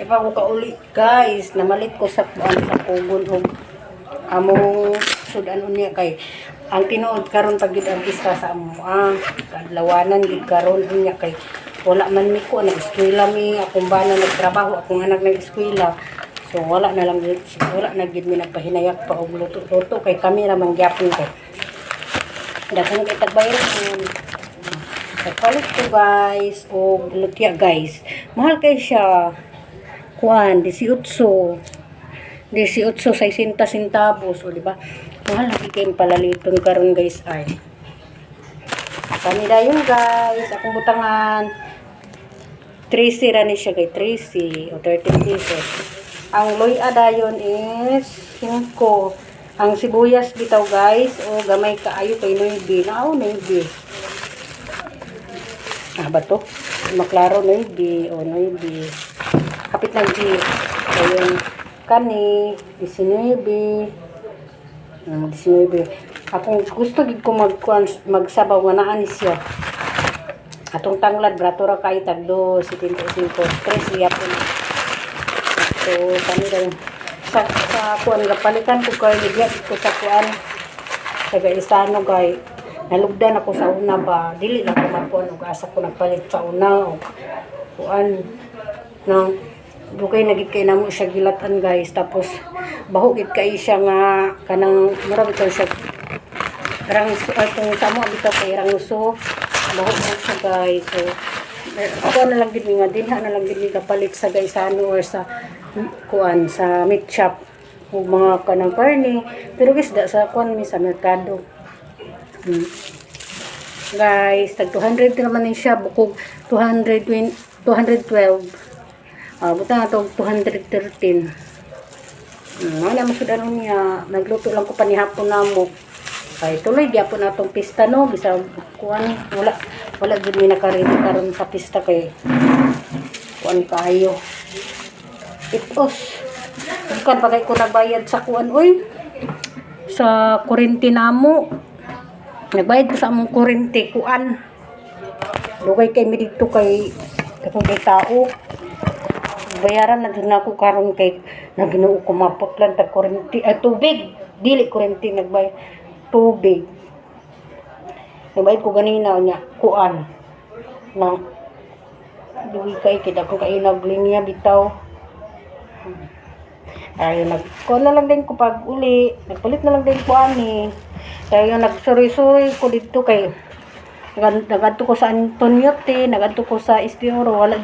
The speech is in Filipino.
E pa ko kauli guys, namalit ko sa pugon og among sudan unya kay ang tinuod karon pag gid artista sa amo kadlawanan gid karon unya kay wala man mi ko nag-eskwela mi akong bana nagtrabaho akong anak nag-eskwela. So wala na gid mi nagpahinayak pa og luto-luto kay kami ra man gyapon kay daghang kay tagbayaran. Nagpalit ko guys o lutya guys. Mahal kay siya. Kuan 18 60 centavos o di ba? Mahal lagi kay palaliton karon guys ay. Kami dayon guys, akong butangan 13 ra ni siya kay 13 o 13 pesos. Ang loya dayon is 5. Ang sibuyas bitaw guys o gamay kaayo kay 9 na o 9. Ba to? Maklaro 9 o 9. Kapit ng G. Ayun. Kani 19. 19. Akong gusto gid ko magsabaw nga naa ni siya. Atong tanglad brato ra kay tagdo 75 3 siya po. So kani daw sa kuan gapalitan ko kay ligya ko sa kuan taga Isano kay nalugdan ako sa una ba dili na ko mapuan og asa ko nagpalit sa una og kuan nang dugay na gid kay namo siya gilatan guys tapos baho gid kay siya nga kanang mura bitaw siya rangso atong samo bitaw kay rangso baho mo siya guys. So ako na lang gid nga dinha na lang gid kapalit sa Gaisano or sa kuan sa meat shop ug mga kanang karne pero guys da sa kuan mi sa merkado. Guys, tag 200 naman din siya bukog 212. Buta na to 213. Wala mo sudan niya. Nagluto lang ko panihapon namo. Kay tuloy gyapon natong pista no bisag kuan wala jud mi nakarito karon sa pista kay kuan kaayo. Itos. Bukan bagay ko nagbayad sa kuan oy. Sa kuryente namo. Nagbayad ko sa among kuryente kuan. Dugay kay mi dito kay katong kay tao. Bayaran na din ako karon kay naginuo ko mapot lang ta kuryente tubig. Dili kuryente nagbayad tubig. Nagbayad ko ganina nya kuan. Nang dugay kay kita ko kay naglinya bitaw. Ay nagkuan na lang din ko pag uli. Nagpalit na lang din ko ani. Kaya nagsuri-suri ko dito kay nagadto ko sa Antoniote, nagadto ko sa Estioro, wala